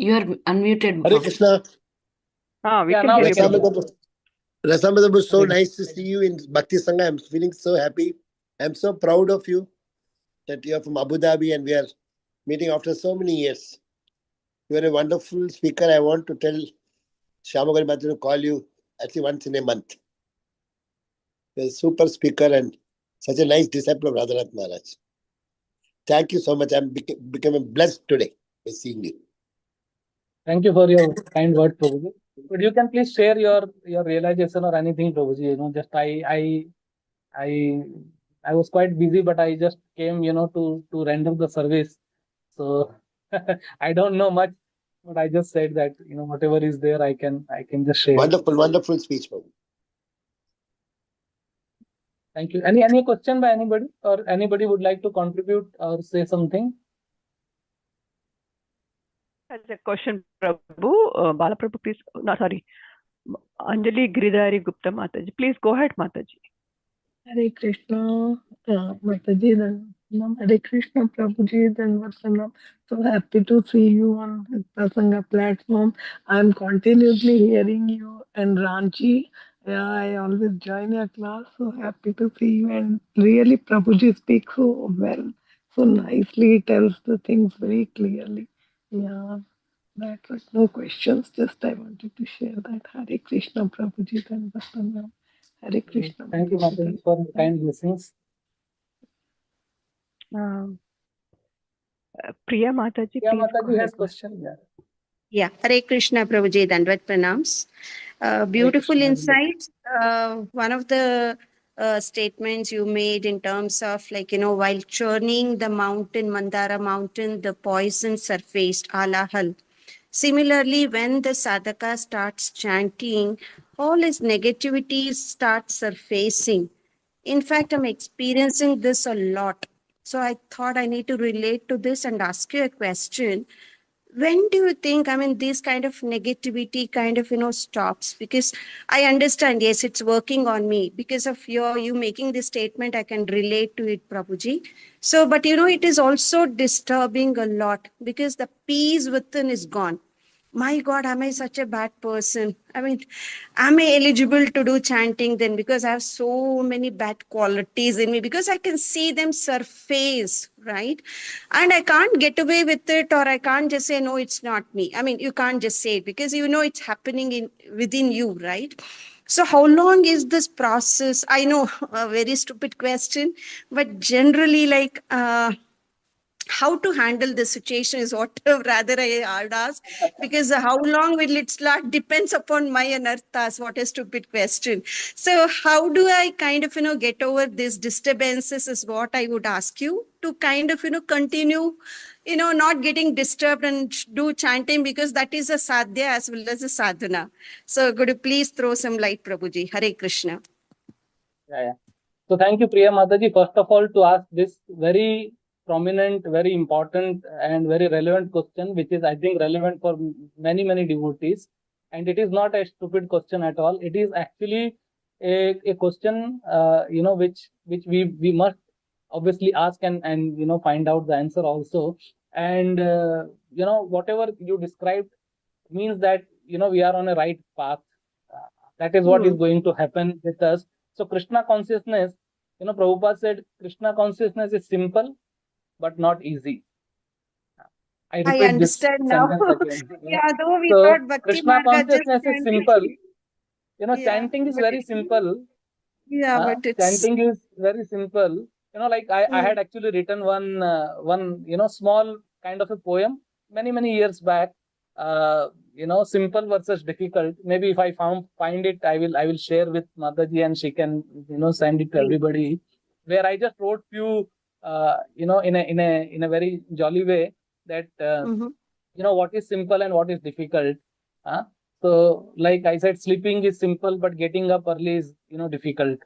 You are unmuted. Hare Krishna. We Yeah, can now hear we you. can hear. Prabhu. Rasamadabu, so nice to see you in Bhakti Sangha. I'm feeling so happy. I'm so proud of you that you are from Abu Dhabi and we are meeting after so many years. You are a wonderful speaker. I want to tell Shyamagari Bhattacharya to call you at least once in a month. You're a super speaker and such a nice disciple of Radhanath Maharaj. Thank you so much. I'm becoming blessed today by seeing you. Thank you for your kind word, Prabhuji. But you can please share your realization or anything, Prabhuji. Just I was quite busy, but I just came, to render the service. So I don't know much, but I just said that whatever is there, I can just share. Wonderful speech, Prabhu. Thank you. Any question by anybody, or anybody would like to contribute or say something? Has a question, Prabhu. Balaprabhu, please. No, sorry. Anjali Giridhari Gupta Mataji. Please go ahead, Mataji. Hare Krishna, Mataji, Dandatam. Hare Krishna, Prabhuji, Dandatam. So happy to see you on the Sangha platform. I'm continuously hearing you and Ranchi. Yeah, I always join your class. So happy to see you. And really, Prabhuji speaks so well, so nicely, tells the things very clearly. Yeah, that was no questions. Just I wanted to share that. Hare Krishna, Prabhuji, Dandatam. Hare Krishna. Thank you, Mataji, for the kind blessings. Priya Mataji, Yeah, please Mataji has question. Yeah, Hare Krishna, Prabhuji, Dandvat Pranams. Beautiful Krishna, insights. One of the statements you made in terms of while churning the mountain, Mandara mountain, the poison surfaced, alahal. Similarly, when the sadhaka starts chanting, all his negativities start surfacing. In fact, I'm experiencing this a lot. So I thought I need to relate to this and ask you a question. When do you think, this kind of negativity stops? Because I understand, yes, it's working on me. Because of you making this statement, I can relate to it, Prabhuji. So, but it is also disturbing a lot because the peace within is gone. My God, am I such a bad person? Am I eligible to do chanting then? Because I have so many bad qualities in me, because I can see them surface, right? And I can't get away with it, or I can't just say, no, it's not me. You can't just say it because it's happening within you, right? So how long is this process? I know, a very stupid question, but generally, how to handle this situation is what rather I would ask, because how long will it start depends upon my anarthas. What a stupid question. So how do I get over these disturbances is what I would ask you to continue, not getting disturbed and do chanting, because that is a sadhya as well as a sadhana. So could you please throw some light, Prabhuji? Hare Krishna. Yeah. So thank you, Priya Mataji, first of all, to ask this very prominent, very important and very relevant question, which is, I think, relevant for many, many devotees. And it is not a stupid question at all. It is actually a question, which we must obviously ask and find out the answer also. And, whatever you described means that, we are on a right path. That is what is going to happen with us. So Krishna consciousness, Prabhupada said, Krishna consciousness is simple, but not easy. I repeat understand this now. sentence again. Yeah, though we So thought Bhakti Krishna Marga just consciousness is simple. Yeah, Chanting is very simple. Yeah, but it's... Chanting is very simple. I had actually written one small kind of a poem many years back. Simple versus difficult. Maybe if I find it, I will share with Mataji and she can send it to everybody. Where I just wrote few in a very jolly way that what is simple and what is difficult. So like I said, sleeping is simple, but getting up early is difficult.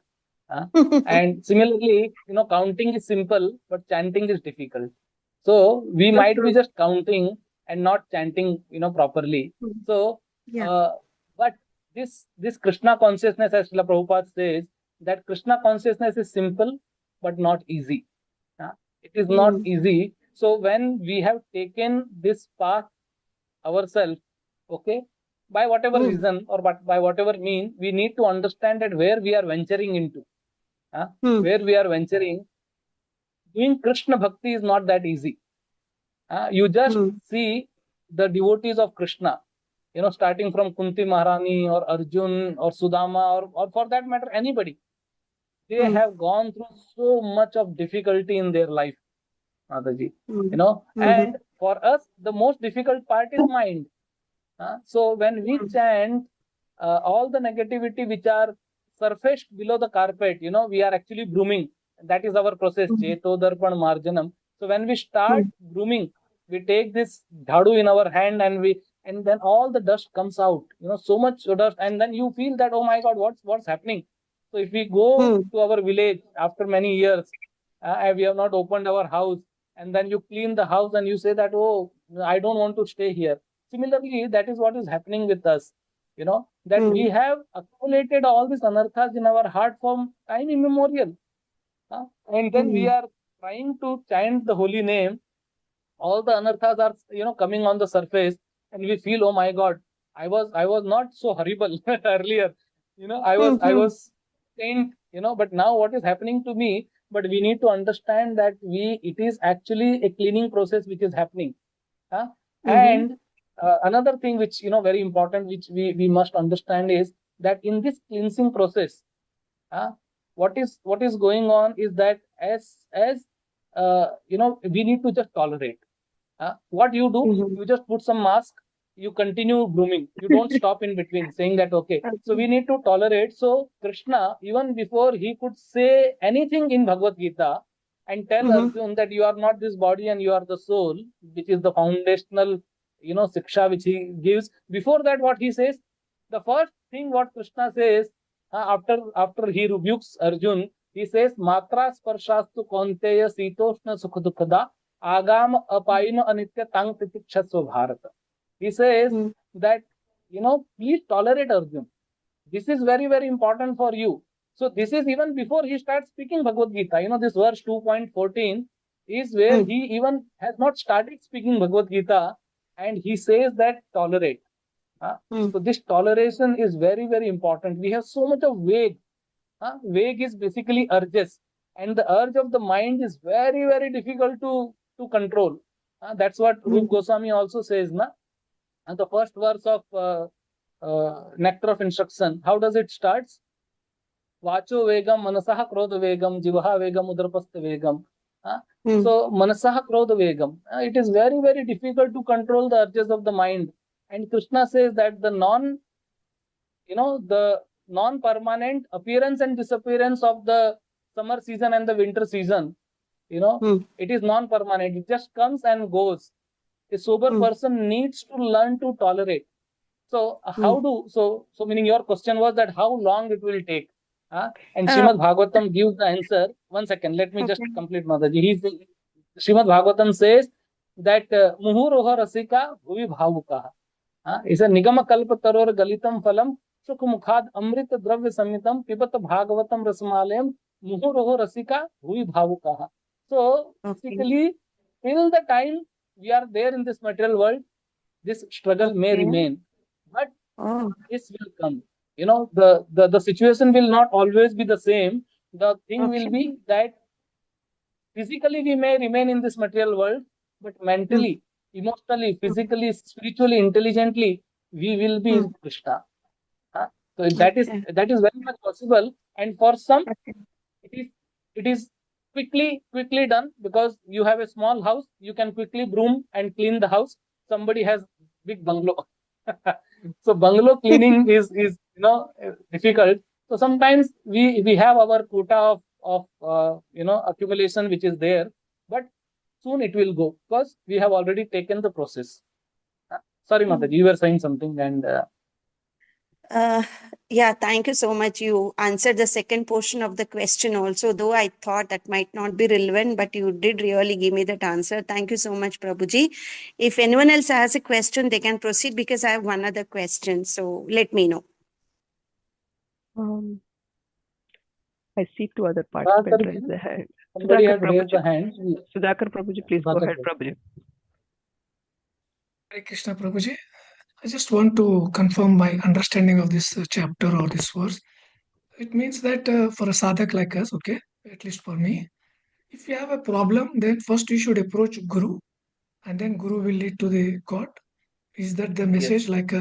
And similarly, counting is simple, but chanting is difficult. So we might be just counting and not chanting, properly. So, but this Krishna consciousness, as Srila Prabhupada says, that Krishna consciousness is simple, but not easy. It is not easy. So when we have taken this path ourselves, okay, by whatever Mm. reason or by whatever mean, we need to understand that where we are venturing into, Mm. where we are venturing. Doing Krishna Bhakti is not that easy. You just Mm. see the devotees of Krishna, starting from Kunti Maharani or Arjun or Sudama or for that matter, anybody. They Mm. have gone through so much of difficulty in their life, Mataji. Mm. And for us, the most difficult part is mind. So when we chant all the negativity which are surfaced below the carpet, we are actually brooming. That is our process, Cheto Darpan Marjanam. So when we start brooming, we take this dhadu in our hand and then all the dust comes out, so much dust, and then you feel that, oh my God, what's happening? So if we go to our village after many years, and we have not opened our house, and then you clean the house and you say that, oh, I don't want to stay here. Similarly, that is what is happening with us, that we have accumulated all these anarthas in our heart from time immemorial. And then we are trying to chant the holy name. All the anarthas are, coming on the surface, and we feel, oh my God, I was not so horrible earlier. I was saint, but now what is happening to me? But we need to understand that it is actually a cleaning process which is happening. And another thing which very important, which we must understand, is that in this cleansing process, what is going on is that as we need to just tolerate. What you do, you just put some mask, you continue grooming, you don't stop in between saying that, okay, so we need to tolerate. So Krishna, even before he could say anything in Bhagavad Gita and tell Arjun that you are not this body and you are the soul, which is the foundational siksha which he gives, before that what he says, the first thing what Krishna says, after he rebukes Arjun, he says, matra sparshastu kaunteya sitoshna sukha dukkada agam apayino anitya tang titikshasva bharata. He says that, please tolerate Arjun. This is very, very important for you. So this is even before he starts speaking Bhagavad Gita. This verse 2.14 is where he even has not started speaking Bhagavad Gita, and he says that tolerate. So this toleration is very, very important. We have so much of vague. Vague is basically urges, and the urge of the mind is very, very difficult to control. That's what Rup Goswami also says, na? And the first verse of Nectar of Instruction, how does it start? Vacho vegam, manasaha krodha vegam, jivaha vegam, udrapastha vegam. So manasaha krodha vegam. It is very, very difficult to control the urges of the mind. And Krishna says that the non-permanent appearance and disappearance of the summer season and the winter season, it is non-permanent. It just comes and goes. A sober person needs to learn to tolerate. So so meaning your question was that how long it will take. And Srimad Bhagavatam gives the answer. 1 second, let me just complete, Mataji. Srimad Bhagavatam says that muhuroha rasika bhuvi bhavukaha. Is a nigama kalpa taror galitam phalam sukh mukhad amrit dravya samhitam pibat bhagavatam rasmalayam muhuroho rasika bhuvi bhavukaha. So basically, till the time we are there in this material world, this struggle may remain, but this will come. The situation will not always be the same. The thing will be that physically we may remain in this material world, but mentally, emotionally, physically, spiritually, intelligently, we will be in Krishna. So that is very much possible, and for some, it is quickly done, because you have a small house, you can quickly broom and clean the house. Somebody has big bungalow. So bungalow cleaning is difficult. So sometimes we have our quota of accumulation which is there, but soon it will go because we have already taken the process. Sorry, Mataji, you were saying something, and yeah, thank you so much. You answered the second portion of the question also, though I thought that might not be relevant, but you did really give me that answer. Thank you so much, Prabhuji. If anyone else has a question, they can proceed, because I have one other question. So let me know. I see two other participants raise their hand. Somebody has raised the hand. Sudhakar Prabhuji, please go ahead, Prabhuji. Hare Krishna Prabhuji. I just want to confirm my understanding of this chapter or this verse. It means that for a sadhak like us, okay, at least for me, if you have a problem, then first you should approach Guru, and then Guru will lead to the God. Is that the message? Like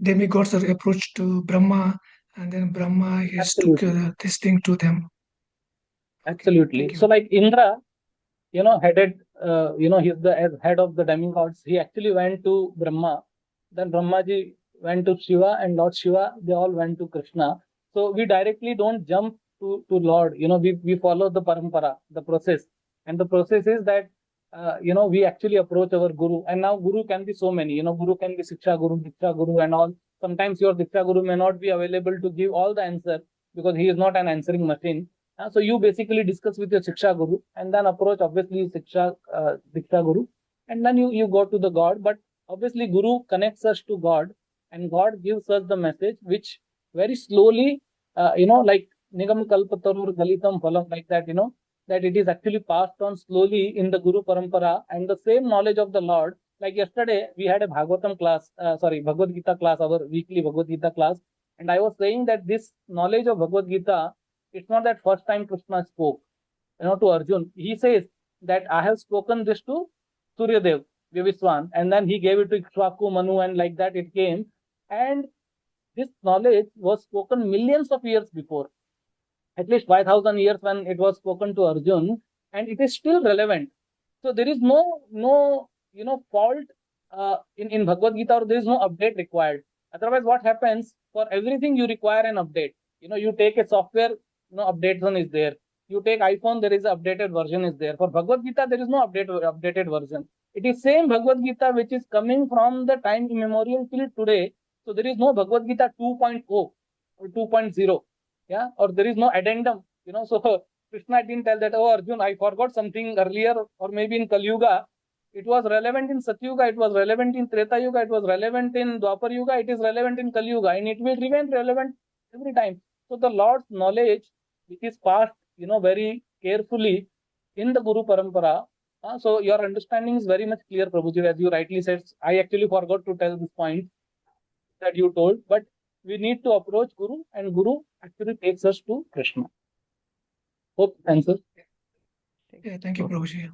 demigods are approached to Brahma, and then Brahma is took Absolutely. this thing to them. Absolutely. Thank you. So like Indra, headed, he's the as head of the demigods. He actually went to Brahma. Then Brahmaji went to Shiva, and Lord Shiva, they all went to Krishna. So we directly don't jump to Lord. We follow the parampara, the process. And the process is that, we actually approach our Guru. And now Guru can be so many. Guru can be Siksha Guru, Diksha Guru, and all. Sometimes your Diksha Guru may not be available to give all the answer because he is not an answering machine. So you basically discuss with your Siksha Guru and then approach obviously Diksha Guru, and then you go to the God. But obviously Guru connects us to God, and God gives us the message which very slowly, like Nigam Kalpatarur Galitam Phalam, like that, that it is actually passed on slowly in the Guru Parampara, and the same knowledge of the Lord. Like yesterday, we had a Bhagavatam class, Bhagavad Gita class, our weekly Bhagavad Gita class, and I was saying that this knowledge of Bhagavad Gita, it's not that first time Krishna spoke, to Arjun. He says that I have spoken this to Suryadev, Vyaviswan, and then he gave it to Ikshvaku, Manu, and like that it came. And this knowledge was spoken millions of years before, at least 5,000 years when it was spoken to Arjun, and it is still relevant. So there is no fault in Bhagavad Gita, or there is no update required. Otherwise, what happens, for everything you require an update. You take a software, updation is there. You take iPhone, there is an updated version is there. For Bhagavad Gita, there is no updated version. It is same Bhagavad Gita which is coming from the time immemorial till today. So there is no Bhagavad Gita 2.0 or 2.0. Yeah, or there is no addendum. So Krishna didn't tell that, oh Arjun, I forgot something earlier, or maybe in Kali Yuga. It was relevant in Satyuga, it was relevant in Treta Yuga, it was relevant in Dwapar Yuga, it is relevant in Kali Yuga, and it will remain relevant every time. So the Lord's knowledge, which is passed, very carefully in the Guru Parampara. So your understanding is very much clear, Prabhuji, as you rightly said. I actually forgot to tell this point that you told, but we need to approach Guru, and Guru actually takes us to Krishna. Hope answers. Yeah, thank you, Prabhuji.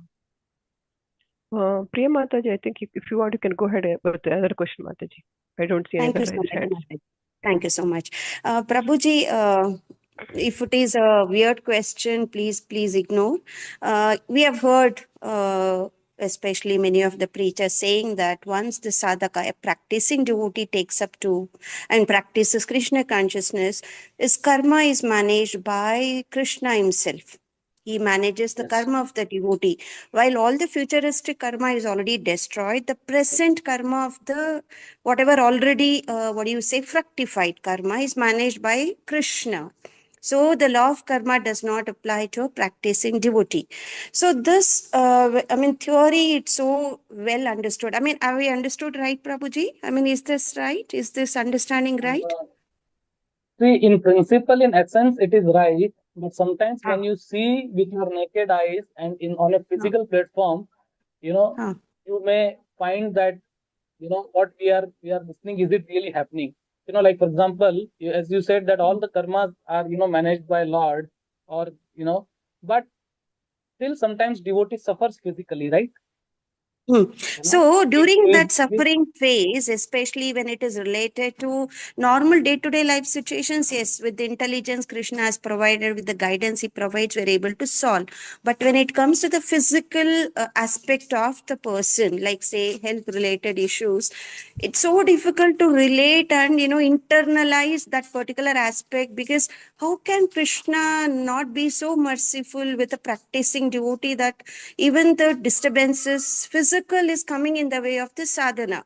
Priya Mataji, I think if you want, you can go ahead with the other question, Mataji. I don't see any Thank other you so hands. much. Thank you so much. Prabhuji, if it is a weird question, please ignore. We have heard, especially many of the preachers saying that once the sadhaka, a practicing devotee, takes up to and practices Krishna consciousness, his karma is managed by Krishna himself. He manages the karma of the devotee. While all the futuristic karma is already destroyed, the present karma of the whatever already, fructified karma is managed by Krishna. So the law of karma does not apply to a practicing devotee. So this, theory, it's so well understood. Have we understood right, Prabhuji? Is this right? Is this understanding right? See, in principle, in essence, it is right. But sometimes when you see with your naked eyes and on a physical platform, you may find that, what we are listening, is it really happening? Like for example, as you said that all the karmas are, managed by Lord, or, but still sometimes devotee suffers physically, right? So during that suffering phase, especially when it is related to normal day-to-day life situations, yes, with the intelligence Krishna has provided, with the guidance he provides, we're able to solve. But when it comes to the physical aspect of the person, like say health-related issues, it's so difficult to relate and internalize that particular aspect, because how can Krishna not be so merciful with a practicing devotee that even the disturbances physical is coming in the way of the sadhana?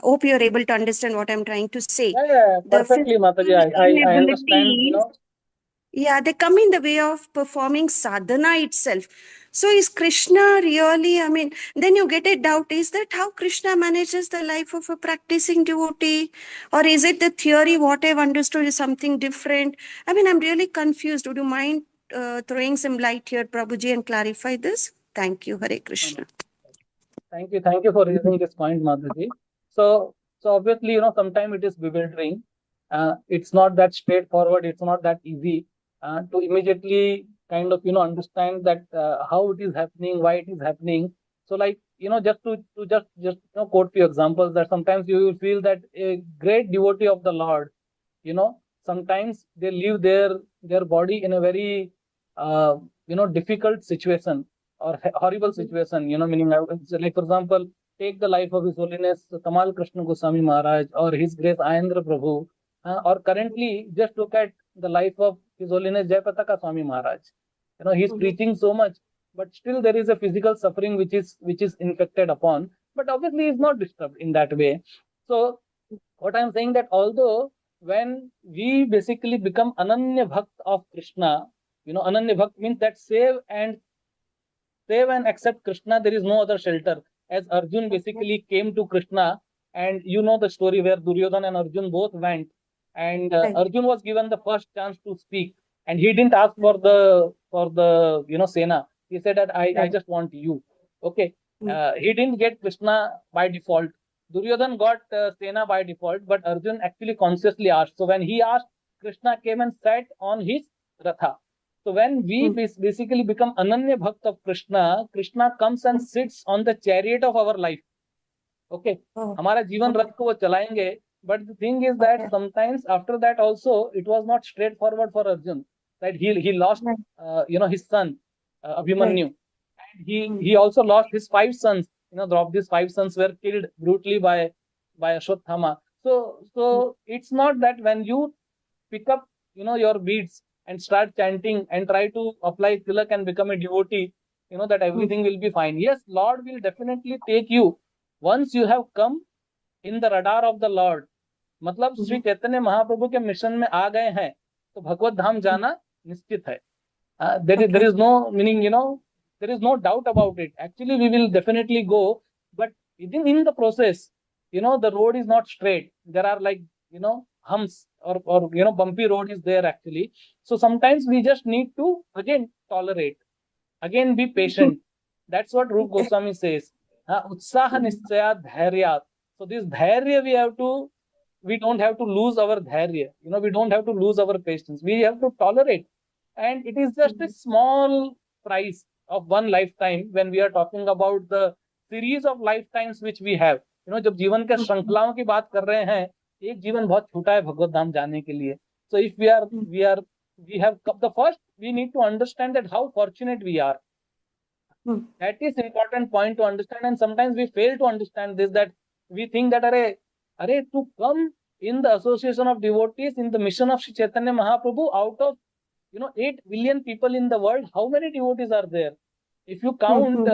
Hope you're able to understand what I'm trying to say. Yeah, perfectly, Mataji. I understand, Yeah, they come in the way of performing sadhana itself. So is Krishna really, then you get a doubt, is that how Krishna manages the life of a practicing devotee? Or is it the theory, what I've understood is something different? I'm really confused. Would you mind throwing some light here, Prabhuji, and clarify this? Thank you. Hare Krishna. Thank you for raising this point, Madhaji. So obviously, sometimes it is bewildering. It's not that straightforward. It's not that easy to immediately kind of, understand that how it is happening, why it is happening. So, like, just to just quote few examples, that sometimes you will feel that a great devotee of the Lord, sometimes they leave their body in a very difficult situation or horrible situation, meaning, like, for example, take the life of His Holiness Kamal Krishna Goswami Maharaj or His Grace Ayendra Prabhu, or currently just look at the life of His Holiness Jayapataka Swami Maharaj. He's preaching so much, but still there is a physical suffering which is infected upon, but obviously he's not disturbed in that way. So what I'm saying, that although when we basically become Ananya Bhakt of Krishna, Ananya Bhakt means that save and accept Krishna, there is no other shelter. As Arjun basically came to Krishna, and the story where Duryodhana and Arjun both went, and Arjun was given the first chance to speak, and he didn't ask for the Sena. He said that I just want you. Okay, he didn't get Krishna by default. Duryodhan got Sena by default, but Arjun actually consciously asked. So when he asked, Krishna came and sat on his Ratha. So when we basically become Ananya Bhakt of Krishna, Krishna comes and sits on the chariot of our life. Okay, हमारा जीवन रथ को वो चलाएंगे. But the thing is that sometimes after that also it was not straightforward for Arjun. That he lost his son Abhimanyu, and he also lost his 5 sons. These 5 sons were killed brutally by Ashwatthama. So it's not that when you pick up your beads and start chanting and try to apply tilak and become a devotee, that everything will be fine. Yes, Lord will definitely take you once you have come in the radar of the Lord. मतलब श्री चैतन्य महाप्रभु के mission में आ गए हैं तो भगवत धाम जाना निश्चित है. There is no meaning, there is no doubt about it. Actually, we will definitely go, but in the process, the road is not straight. There are, like, humps or bumpy road is there actually. So sometimes we just need to again tolerate, again be patient. That's what Rup Goswami says. Utsaha nischayat dhairyat. So this dhairya we don't have to lose our dhairya. We don't have to lose our patience. We have to tolerate. And it is just a small price of one lifetime when we are talking about the series of lifetimes which we have. जब जीवन के श्रृंखलाओं की बात कर रहे हैं, एक जीवन बहुत छोटा है भगवत धाम जाने के लिए. So if we have the first, we need to understand that how fortunate we are. That is important point to understand, and sometimes we fail to understand this, that we think that are to come in the association of devotees in the mission of Sri Chaitanya Mahaprabhu, out of 8 billion people in the world, how many devotees are there? If you count,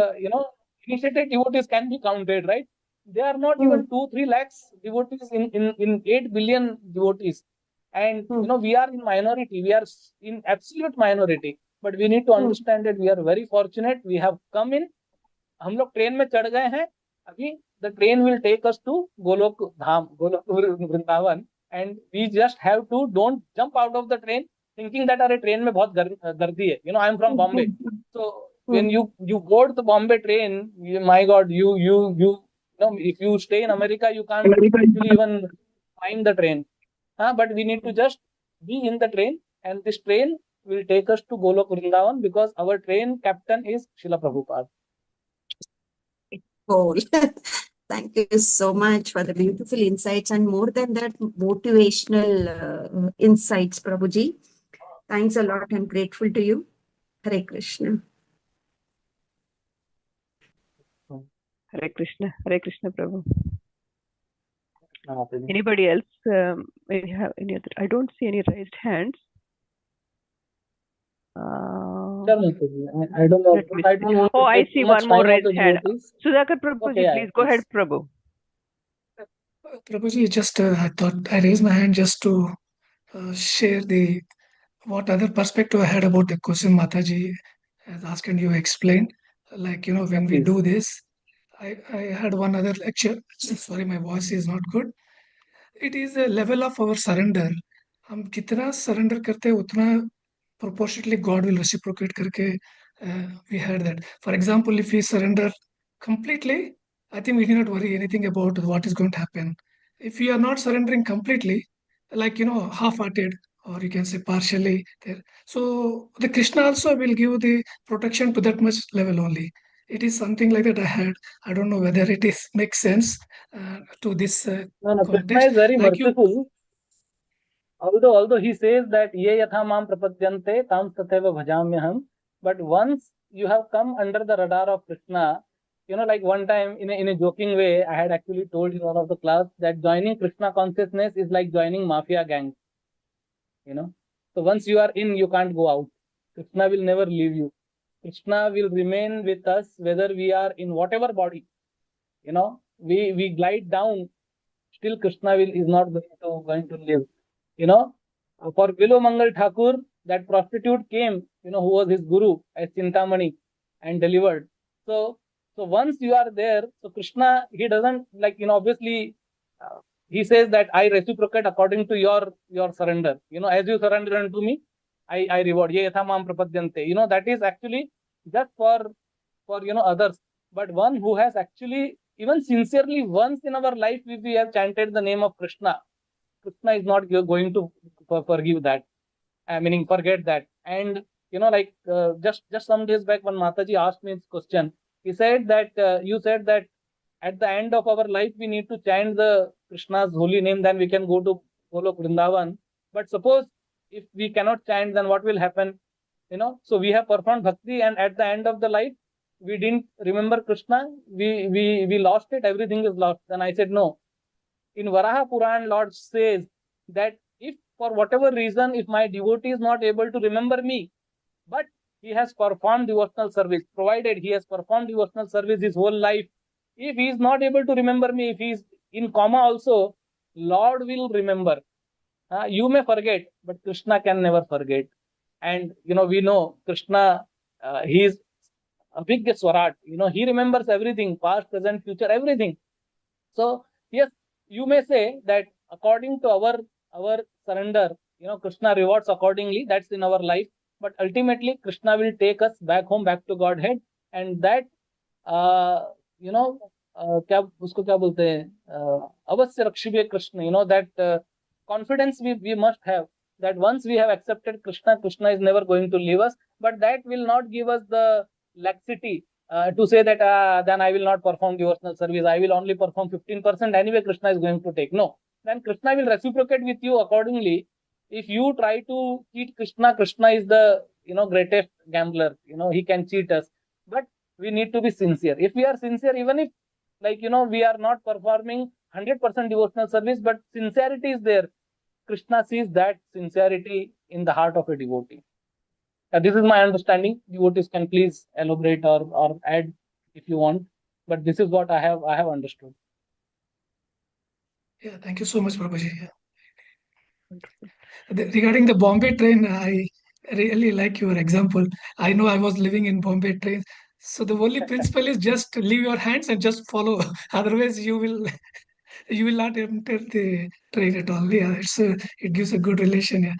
initiated devotees can be counted, right? They are not even 2-3 lakhs devotees in 8 billion devotees. And, we are in minority. We are in absolute minority. But we need to understand that we are very fortunate. We have come in. हम लोग train में चढ़ गए हैं. अभी the train will take us to Golok Dham, Golok Vrindavan. And we just have to don't jump out of the train thinking that अरे train में बहुत गर्दी है. I am from Bombay. So when you board the Bombay train, my God, if you stay in America, you can't actually even find the train. But we need to just be in the train, and this train will take us to Golok Vrindavan because our train captain is Srila Prabhupada. Cool. Thank you so much for the beautiful insights, and more than that, motivational insights, Prabhuji. Thanks a lot. I'm grateful to you. Hare Krishna. Hare Krishna, Prabhu. Anybody else? Maybe have any other? I don't see any raised hands. I don't know. I don't want Oh, to I take see too much one more time of raised the hand. devotees. Sudhakar Prabhuji, Okay, yeah, please go ahead, please. Prabhu. Prabhuji, just I thought I raised my hand just to share what other perspective I had about the question Mataji has asked and you explained. Like, when we Please. do this, I had one other lecture. Sorry, my voice is not good. It is a level of our surrender. हम कितना surrender करते हैं उतना proportionately God will reciprocate करके we had that. For example, if we surrender completely, I think we cannot worry anything about what is going to happen. If we are not surrendering completely, like half-hearted, or you can say partially there. So the Krishna also will give the protection to that much level only. It is something like that I had. I don't know whether it is makes sense to this No, Krishna context. is very Like you, merciful. Although he says that ye yatha mam prapadyante tam tathaiva bhajamyaham, but once you have come under the radar of Krishna, like one time in a joking way, I had actually told in one of the class that joining Krishna consciousness is like joining mafia gangs. So once you are in, you can't go out. Krishna will never leave you. Krishna will remain with us whether we are in whatever body. We glide down, still Krishna is not going to live. For Bilo Mangal Thakur, that prostitute came, who was his guru as Chintamani and delivered. So once you are there, so Krishna, he doesn't obviously he says that I reciprocate according to your surrender. As you surrender unto me, I reward. Ye yatha mam prapadyante. That is actually just for others. But one who has actually, even sincerely, once in our life, if we have chanted the name of Krishna is not going to forgive that. Meaning forget that. And just some days back when Mataji asked me this question, he said that you said that at the end of our life we need to chant the Krishna's holy name, then we can go to Golok Vrindavan. But suppose if we cannot chant, then what will happen? So we have performed bhakti, and at the end of the life we didn't remember Krishna, we lost it, everything is lost. Then I said no. In Varaha Puran, Lord says that if for whatever reason, if my devotee is not able to remember me, but he has performed devotional service, provided he has performed devotional service his whole life, if he is not able to remember me, if he is in coma also, Lord will remember. You may forget, but Krishna can never forget. And we know Krishna, he is a big Swarat. He remembers everything, past, present, future, everything. So yes, you may say that according to our surrender, Krishna rewards accordingly. That's in our life. But ultimately, Krishna will take us back home, back to Godhead, and that क्या उसको क्या बोलते हैं, अवश्य रक्षिबे Krishna. That confidence we must have that once we have accepted Krishna, Krishna is never going to leave us. But that will not give us the laxity to say that then I will not perform devotional service. I will only perform 15%. Anyway, Krishna is going to take. No. Then Krishna will reciprocate with you accordingly. If you try to cheat Krishna, Krishna is the greatest gambler. He can cheat us. But we need to be sincere. If we are sincere, even if we are not performing 100% devotional service, but sincerity is there. Krishna sees that sincerity in the heart of a devotee. This is my understanding. Devotees can please elaborate or add if you want. But this is what I have understood. yeah, thank you so much, Prabhuji. Regarding the Bombay train, I really like your example. I know I was living in Bombay train. So the only principle is just leave your hands and just follow. Otherwise, you will not enter the train at all. Yeah, it gives a good relation. Yeah.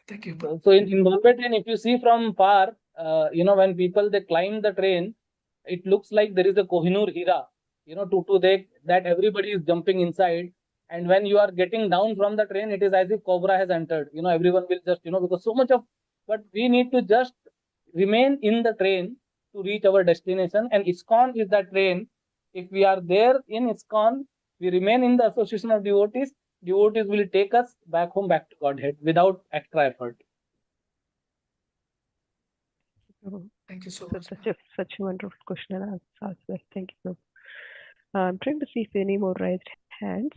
Thank you. So in Bombay train, if you see from far, when people they climb the train, it looks like there is a Kohinoor Hira. That everybody is jumping inside. And when you are getting down from the train, it is as if Cobra has entered. Everyone will just, because so much of, but we need to just remain in the train to reach our destination. And ISKCON is that train. If we are there in ISKCON, we remain in the association of devotees. Devotees will take us back home, back to Godhead without extra effort. Thank you so much. Such a wonderful question and answer as well. Thank you. I'm trying to see if any more raised hands.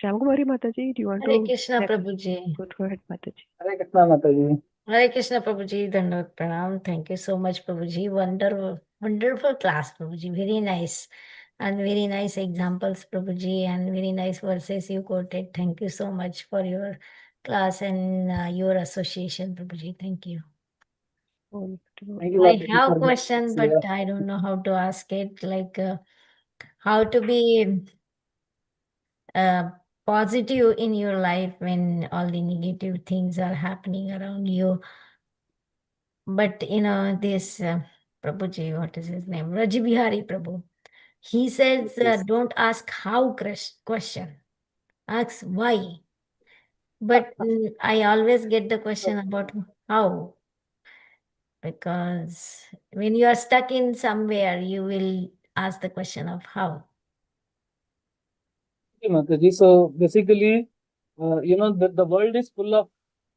Shyamkumari Mataji, do you want Hare to? Krishna Prabhuji. Go ahead, Mataji. Hare Krishna, Mataji. Hare Krishna Prabhuji. Dandavat Pranam. Thank you so much, Prabhuji. Wonderful class, Prabhuji. Very nice. And very nice examples, Prabhuji, and very nice verses you quoted. Thank you so much for your class and your association, Prabhuji. Thank you. Thank you, I Mataji, have a for question, this. but I don't know how to ask it. Like, how to be positive in your life when all the negative things are happening around you. But this Prabhuji, what is his name? Raji Bihari Prabhu. He says, Yes. don't ask how question, ask why. But I always get the question about how, because when you are stuck in somewhere, you will ask the question of how. Okay, Mataji. So basically, the world is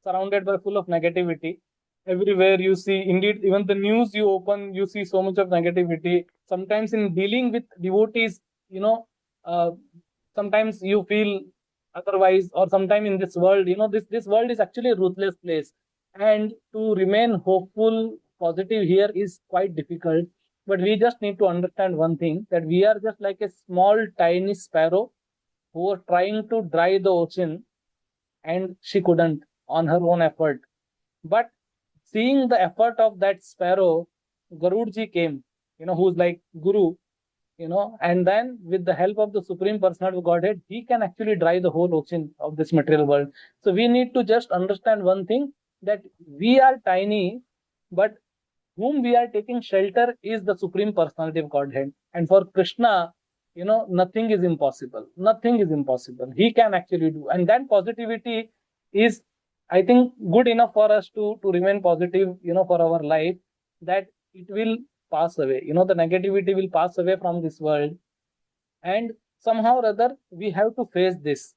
surrounded by full of negativity. Everywhere you see, indeed, even the news you open, you see so much of negativity. Sometimes in dealing with devotees, uh, sometimes you feel otherwise, or sometimes in this world, this world is actually a ruthless place, and to remain hopeful, positive here is quite difficult. But we just need to understand one thing, that we are just like a small, tiny sparrow who was trying to dry the ocean, and she couldn't on her own effort. But seeing the effort of that sparrow, Garudji came, who's like Guru, and then with the help of the Supreme Personality of Godhead, he can actually dry the whole ocean of this material world. So we need to just understand one thing, that we are tiny, but whom we are taking shelter is the Supreme Personality of Godhead. And for Krishna, nothing is impossible. Nothing is impossible. He can actually do. And that positivity is, I think, good enough for us to remain positive, for our life, that it will pass away. The negativity will pass away from this world. And somehow or other, we have to face this,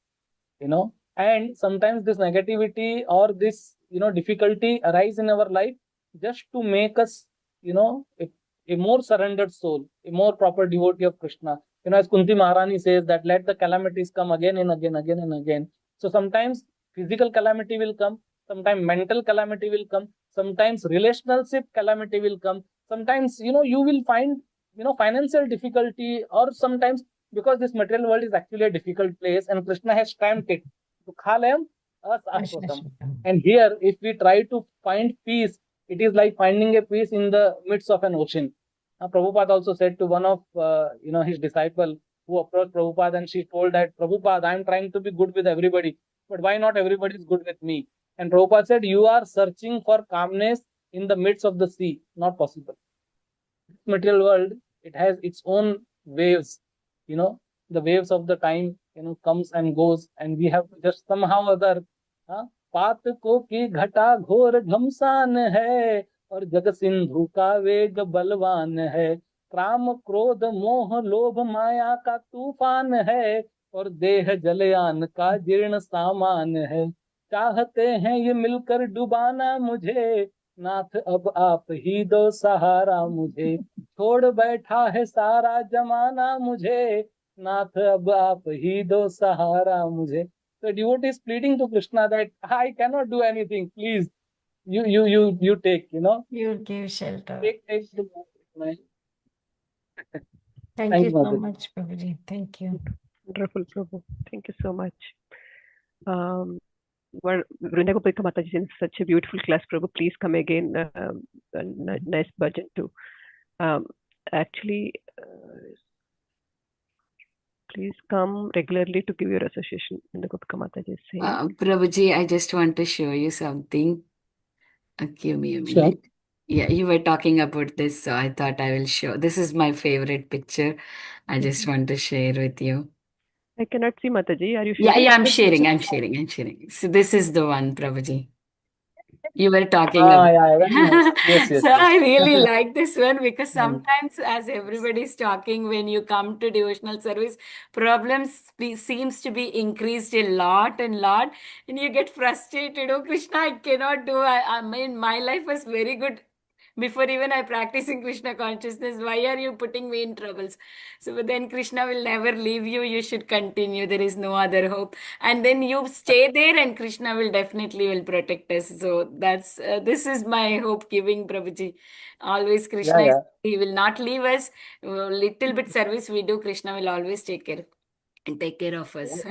and sometimes this negativity or this, difficulty arise in our life just to make us, a more surrendered soul, a more proper devotee of Krishna. As Kunti Maharani says, that let the calamities come again and again, again and again. So sometimes physical calamity will come, sometimes mental calamity will come, sometimes relationship calamity will come, sometimes, you will find, financial difficulty, or sometimes, because this material world is actually a difficult place and Krishna has stamped it, Dukhalayam Asashvatam. And here, if we try to find peace, it is like finding a peace in the midst of an ocean. Prabhupada also said to one of his disciple who approached Prabhupada, and she told that, Prabhupada, I am trying to be good with everybody, but why not everybody is good with me? And Prabhupada said, you are searching for calmness in the midst of the sea. Not possible. Material world, it has its own waves, the waves of the time, comes and goes, and we have to just somehow or other, पात को की घटा घोर घमसान है, और जग सिंधु का वेग बलवान है, काम क्रोध मोह लोभ माया का तूफान है, और देह जलयान का जीर्ण सामान है, चाहते हैं ये मिलकर डुबाना मुझे, नाथ अब आप ही दो सहारा मुझे, छोड़ बैठा है सारा जमाना मुझे, नाथ अब आप ही दो सहारा मुझे. The devotee is pleading to Krishna that I cannot do anything. Please, you take, You give shelter. take my. Thank Thank you you, so Mataji. much, Prabhuji. Thank you. Wonderful, Prabhu. Thank you so much. Vrinda Gopika Mataji is in such a beautiful class, Prabhu. Please come again. Nice bhajan too. Actually, please come regularly to give your association. Vrinda Gopika Mataji is saying. Prabhuji, I just want to show you something. Give me a Sure. minute. Yeah, you were talking about this, so I thought I will show. This is my favorite picture. I just want to share with you. I cannot see Mataji. Are you Yeah, sharing? I'm sharing. So this is the one, Prabhuji. You were talking about. Yeah, very nice. Yes. So I really like this one because Mm. sometimes, as everybody's talking, when you come to devotional service, problems seems to be increased a lot, and you get frustrated. Oh, Krishna, I cannot do. I mean, my life was very good before even I practicing Krishna consciousness. Why are you putting me in troubles? So, but then Krishna will never leave you. You should continue. There is no other hope. And then you stay there, and Krishna will definitely will protect us. So that's this is my hope giving, Prabhuji. Always Krishna Yeah. he will not leave us. Little bit service we do, Krishna will always take care of us.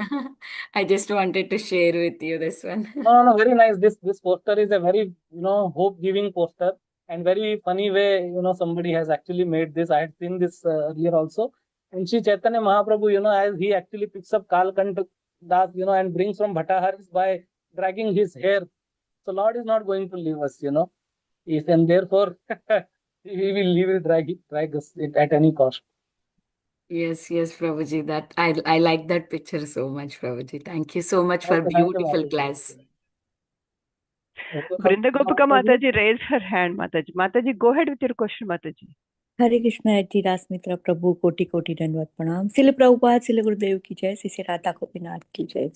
I just wanted to share with you this one. No, very nice. This poster is a very, hope-giving poster, and very funny way, somebody has actually made this. I had seen this earlier also. And Shri Chaitanya Mahaprabhu, as he actually picks up Kalkanta Das, and brings from Bhattaharis by dragging his hair. So Lord is not going to leave us, and therefore he will drag us at any cost. Yes, Prabhuji. That I like that picture so much, Prabhuji. Thank you so much for Thank you, beautiful Mataji. class. Brinda Gopika Mataji raised her hand, Mataji. Mataji, go ahead with your question, Mataji. हरे कृष्णा जी दास मित्र प्रभु कोटि कोटि दंडवत प्रणाम श्रील प्रभुपाद श्रील गुरुदेव की जय श्री राधा गोपीनाथ की जय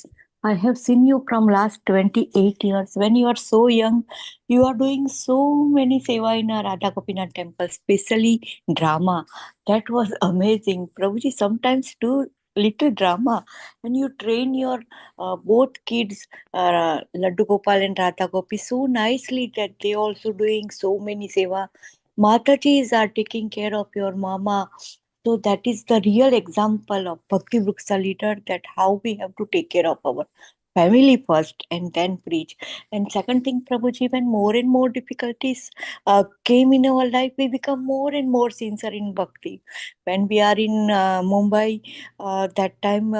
I have seen you from last 28 years. When you are so young, you are doing so many seva in a Radha Gopinath temple, especially drama. That was amazing. Prabhuji sometimes do little drama when you train your both kids, Laddu Gopal and Radha Gopi, so nicely that they also doing so many seva. Mataji's are taking care of your mama. So that is the real example of Bhakti Vriksha leader, that how we have to take care of our family first and then preach. And second thing, Prabhuji, when more and more difficulties came in our life, we become more and more sincere in Bhakti. When we are in Mumbai, that time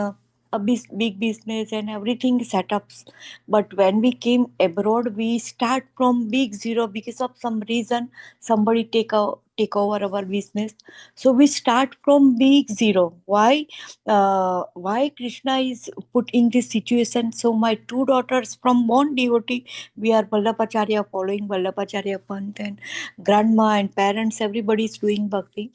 a big business and everything setups. But when we came abroad, we start from big zero because of some reason somebody take over our business. So we start from big zero. Why Krishna is put in this situation? So my two daughters from born devotee, we are Vallabhacharya, following Vallabhacharya Panth, and grandma and parents, everybody is doing bhakti.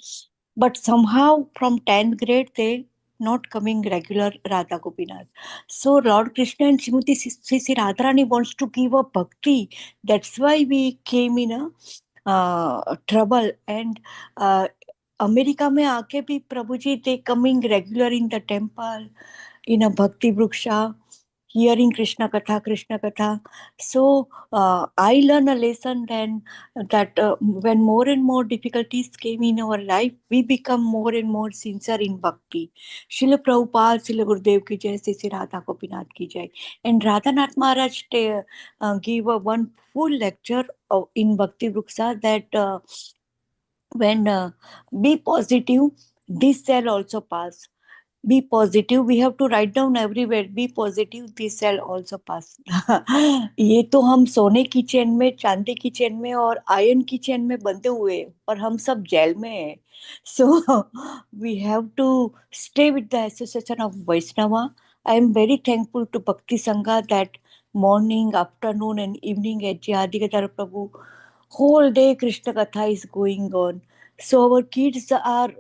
But somehow from 10th grade they not coming regular Radha Gopinath. So Lord Krishna and Srimati Sri Radharani wants to give a bhakti. That's why we came in a trouble. And America में आके भी प्रभु जी they coming regular in the temple in a bhakti vriksha, hearing Krishna Katha. So I learn a lesson then that when more and more difficulties came in our life, we become more and more sincere in bhakti. Srila Prabhupada, Srila Gurudev ki jai, Sri Radha Gopinath ki jai. And Radhanath Maharaj gave one full lecture in Bhakti Vriksha that when be positive, this shall also pass. Be positive, we have to write down everywhere, be positive, this shall also pass. ये तो हम सोने की chain में, चांदी की chain में और आयन की चेन में बंधे हुए हैं और हम सब जेल में हैं. So we have to stay with the association of Vaishnava. I am very thankful to Bhakti Sangha that morning, afternoon and evening at Jayadikatara Prabhu, whole day Krishna Katha is going on. So our kids are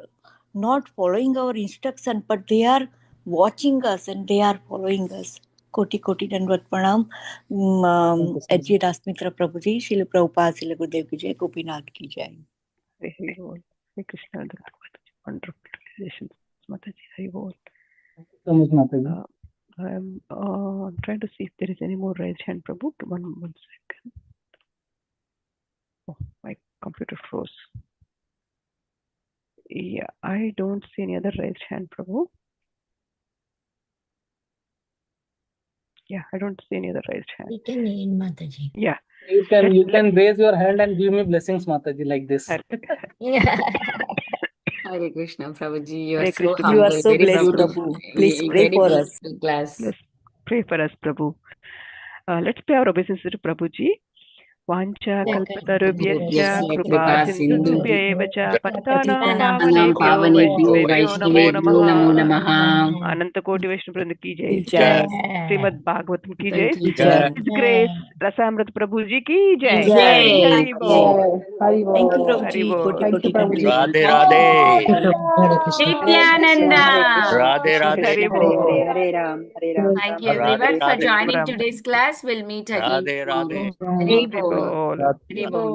not following our instruction, but they are watching us and they are following us. Koti Koti Dandavat Pranam. Ajay Rasmitra Prabhuji, Srila Prabhupada, Srila Gurudev ki jai, Gopinath ki jai. Hari Bol. Hare Krishna, wonderful realizations, Mataji. Hari Bol. So much, Mataji. I'm trying to see if there is any more raised hand, Prabhu. One second. Oh, my computer froze. Yeah, I don't see any other raised hand, Prabhu. Yeah, I don't see any other raised hand. We can end, Mataji. Yeah. You can raise your hand and give me blessings, Mataji, like this. Yeah. Hare Krishna, Prabhuji. You are Hare so Krishna. You are humble. so Very blessed, beautiful. Prabhu. Please pray Very for us. beautiful class. Let's pray for us, Prabhu. Let's pay our obeisances to Prabhuji. Vancha kalpatarubhyascha kripa sindhubhya eva cha patitanam pavanebhyo vaishnavyo namo namaha. Anantakoti Vaishnava Vrinda ki jai. Jai. Srimad Bhagavatam ki jai. Jai. His Grace Rasamrit Prabhuji ki jai. Jai. Hari Bol. Hari Bol. Thank you, Hari Prabhuji. Bol. Koti Thank Koti you, Prabhuji. Dandavat. Radhe Radhe. Hare Krishna. Nityananda. Radhe Radhe. Hari Bol. Hare Ram, Hare Ram, Thank you Ram Ram. Radhe everyone for Radhe. joining Ram. today's class. We'll meet again Radhe tomorrow. Radhe. Hari Hari Bol. Bol. Hari Bol.